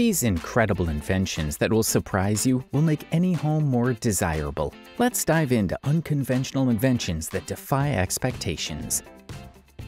These incredible inventions that will surprise you will make any home more desirable. Let's dive into unconventional inventions that defy expectations.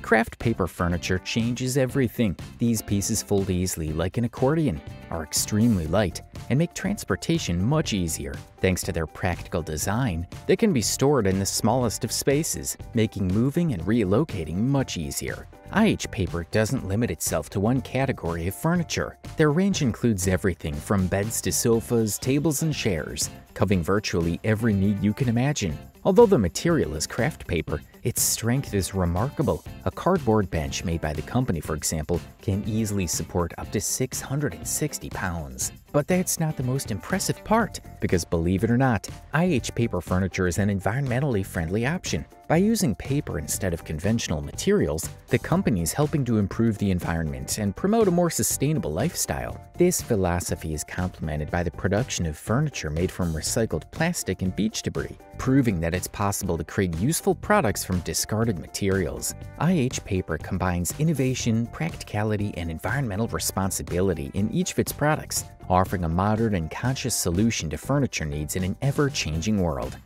Craft paper furniture changes everything. These pieces fold easily like an accordion, are extremely light, and make transportation much easier. Thanks to their practical design, they can be stored in the smallest of spaces, making moving and relocating much easier. IH Paper doesn't limit itself to one category of furniture. Their range includes everything from beds to sofas, tables, and chairs, covering virtually every need you can imagine. Although the material is craft paper, its strength is remarkable. A cardboard bench made by the company, for example, can easily support up to 660 pounds. But that's not the most impressive part, because believe it or not, IH Paper furniture is an environmentally friendly option. By using paper instead of conventional materials, the company is helping to improve the environment and promote a more sustainable lifestyle. This philosophy is complemented by the production of furniture made from recycled plastic and beach debris, proving that it's possible to create useful products from discarded materials. IH Paper combines innovation, practicality, and environmental responsibility in each of its products, offering a modern and conscious solution to furniture needs in an ever-changing world.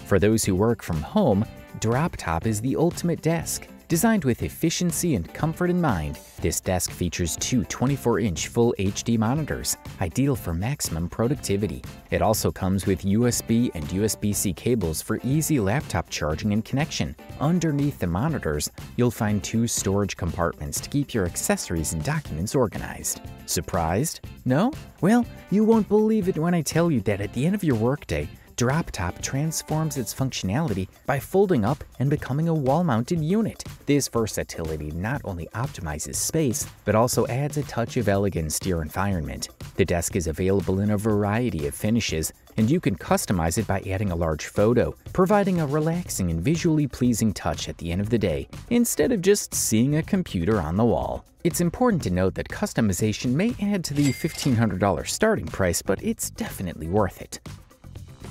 For those who work from home, Drop Top is the ultimate desk. Designed with efficiency and comfort in mind, this desk features two 24-inch Full HD monitors, ideal for maximum productivity. It also comes with USB and USB-C cables for easy laptop charging and connection. Underneath the monitors, you'll find two storage compartments to keep your accessories and documents organized. Surprised? No? Well, you won't believe it when I tell you that at the end of your workday, Drop Top transforms its functionality by folding up and becoming a wall-mounted unit. This versatility not only optimizes space, but also adds a touch of elegance to your environment. The desk is available in a variety of finishes, and you can customize it by adding a large photo, providing a relaxing and visually pleasing touch at the end of the day, instead of just seeing a computer on the wall. It's important to note that customization may add to the $1,500 starting price, but it's definitely worth it.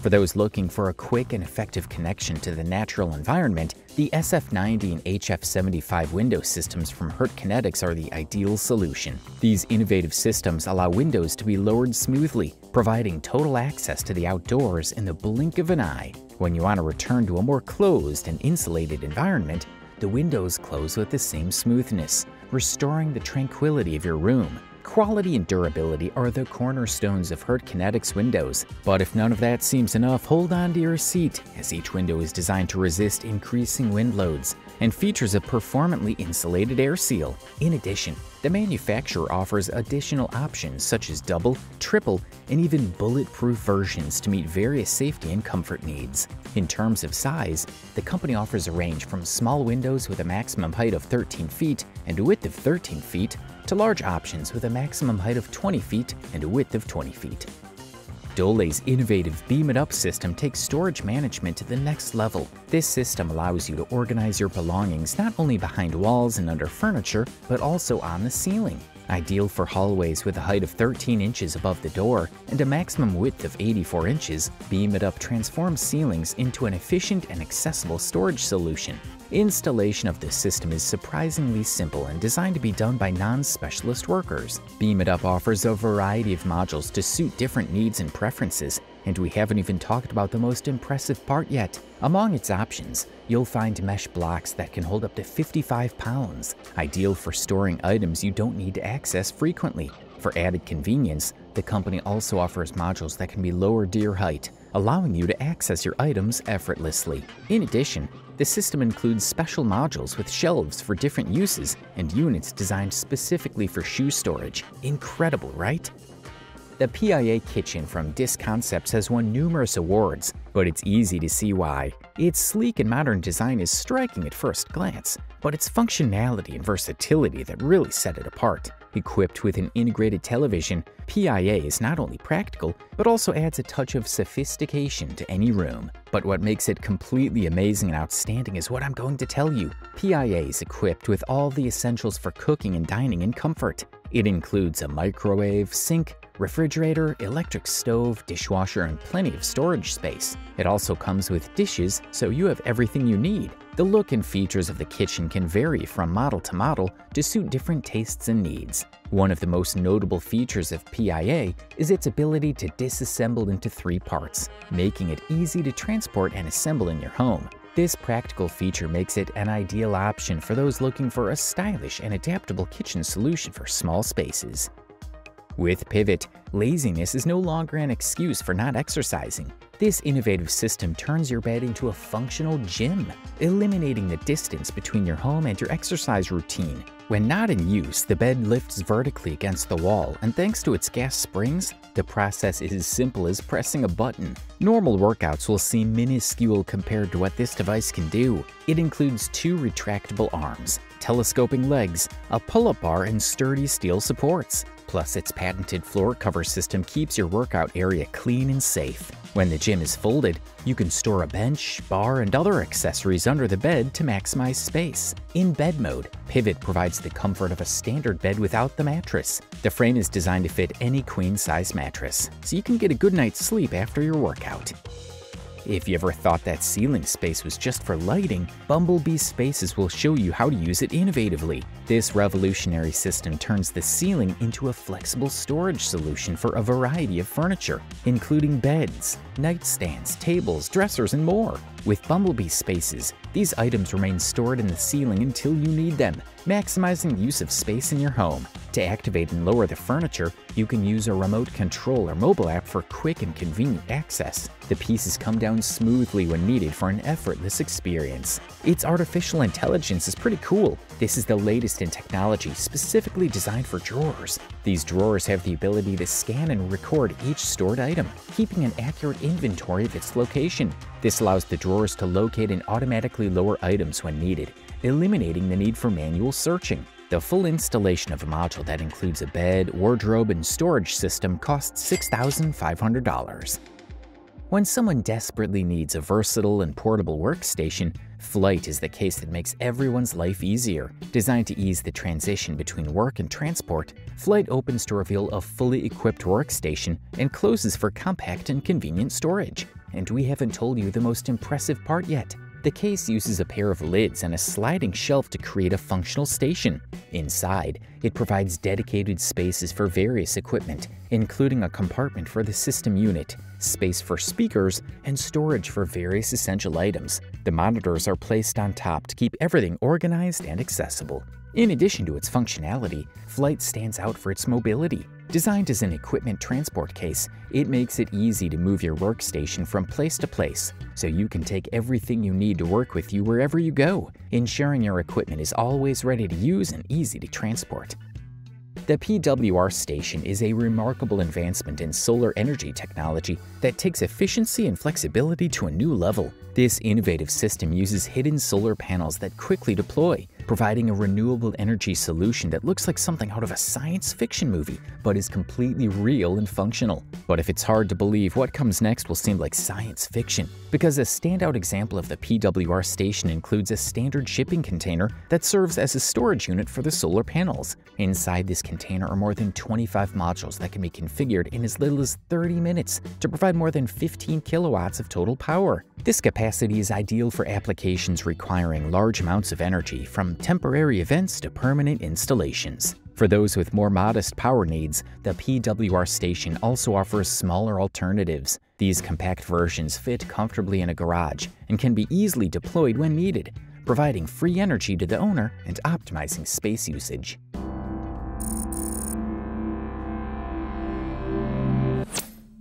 For those looking for a quick and effective connection to the natural environment, the SF90 and HF75 window systems from Hurt Kinetics are the ideal solution. These innovative systems allow windows to be lowered smoothly, providing total access to the outdoors in the blink of an eye. When you want to return to a more closed and insulated environment, the windows close with the same smoothness, restoring the tranquility of your room. Quality and durability are the cornerstones of Hurt Kinetics windows, but if none of that seems enough, hold on to your seat, as each window is designed to resist increasing wind loads and features a performantly insulated air seal. In addition, the manufacturer offers additional options such as double, triple, and even bulletproof versions to meet various safety and comfort needs. In terms of size, the company offers a range from small windows with a maximum height of 13 feet and a width of 13 feet to large options with a maximum height of 20 feet and a width of 20 feet. Dole's innovative Beam It Up system takes storage management to the next level. This system allows you to organize your belongings not only behind walls and under furniture, but also on the ceiling. Ideal for hallways with a height of 13 inches above the door and a maximum width of 84 inches, Beam It Up transforms ceilings into an efficient and accessible storage solution. Installation of this system is surprisingly simple and designed to be done by non-specialist workers. Beam It Up offers a variety of modules to suit different needs and preferences, and we haven't even talked about the most impressive part yet. Among its options, you'll find mesh blocks that can hold up to 55 pounds, ideal for storing items you don't need to access frequently. For added convenience, the company also offers modules that can be lowered to your height, allowing you to access your items effortlessly. In addition, the system includes special modules with shelves for different uses and units designed specifically for shoe storage. Incredible, right? The PIA kitchen from Disc Concepts has won numerous awards, but it's easy to see why. Its sleek and modern design is striking at first glance, but it's functionality and versatility that really set it apart. Equipped with an integrated television, PIA is not only practical, but also adds a touch of sophistication to any room. But what makes it completely amazing and outstanding is what I'm going to tell you. PIA is equipped with all the essentials for cooking and dining in comfort. It includes a microwave, sink, refrigerator, electric stove, dishwasher, and plenty of storage space. It also comes with dishes, so you have everything you need. The look and features of the kitchen can vary from model to model to suit different tastes and needs. One of the most notable features of PIA is its ability to disassemble into 3 parts, making it easy to transport and assemble in your home. This practical feature makes it an ideal option for those looking for a stylish and adaptable kitchen solution for small spaces. With Pivot, laziness is no longer an excuse for not exercising. This innovative system turns your bed into a functional gym, eliminating the distance between your home and your exercise routine. When not in use, the bed lifts vertically against the wall, and thanks to its gas springs, the process is as simple as pressing a button. Normal workouts will seem minuscule compared to what this device can do. It includes 2 retractable arms, telescoping legs, a pull-up bar, and sturdy steel supports. Plus, its patented floor cover system keeps your workout area clean and safe. When the gym is folded, you can store a bench, bar, and other accessories under the bed to maximize space. In bed mode, Pivot provides the comfort of a standard bed without the mattress. The frame is designed to fit any queen-size mattress, so you can get a good night's sleep after your workout. If you ever thought that ceiling space was just for lighting, Bumblebee Spaces will show you how to use it innovatively. This revolutionary system turns the ceiling into a flexible storage solution for a variety of furniture, including beds, nightstands, tables, dressers, and more. With Bumblebee Spaces, these items remain stored in the ceiling until you need them, maximizing the use of space in your home. To activate and lower the furniture, you can use a remote control or mobile app for quick and convenient access. The pieces come down smoothly when needed for an effortless experience. Its artificial intelligence is pretty cool. This is the latest in technology specifically designed for drawers. These drawers have the ability to scan and record each stored item, keeping an accurate inventory of its location. This allows the drawers to locate and automatically lower items when needed, eliminating the need for manual searching. The full installation of a module that includes a bed, wardrobe, and storage system costs $6,500. When someone desperately needs a versatile and portable workstation, Flight is the case that makes everyone's life easier. Designed to ease the transition between work and transport, Flight opens to reveal a fully equipped workstation and closes for compact and convenient storage. And we haven't told you the most impressive part yet. The case uses a pair of lids and a sliding shelf to create a functional station. Inside, it provides dedicated spaces for various equipment, including a compartment for the system unit, space for speakers, and storage for various essential items. The monitors are placed on top to keep everything organized and accessible. In addition to its functionality, Flight stands out for its mobility. Designed as an equipment transport case, it makes it easy to move your workstation from place to place, so you can take everything you need to work with you wherever you go, ensuring your equipment is always ready to use and easy to transport. The PWR station is a remarkable advancement in solar energy technology that takes efficiency and flexibility to a new level. This innovative system uses hidden solar panels that quickly deploy, providing a renewable energy solution that looks like something out of a science fiction movie, but is completely real and functional. But if it's hard to believe, what comes next will seem like science fiction, because a standout example of the PWR station includes a standard shipping container that serves as a storage unit for the solar panels. Inside this container are more than 25 modules that can be configured in as little as 30 minutes to provide more than 15 kilowatts of total power. This capacity is ideal for applications requiring large amounts of energy, from temporary events to permanent installations. For those with more modest power needs, the PWR station also offers smaller alternatives. These compact versions fit comfortably in a garage and can be easily deployed when needed, providing free energy to the owner and optimizing space usage.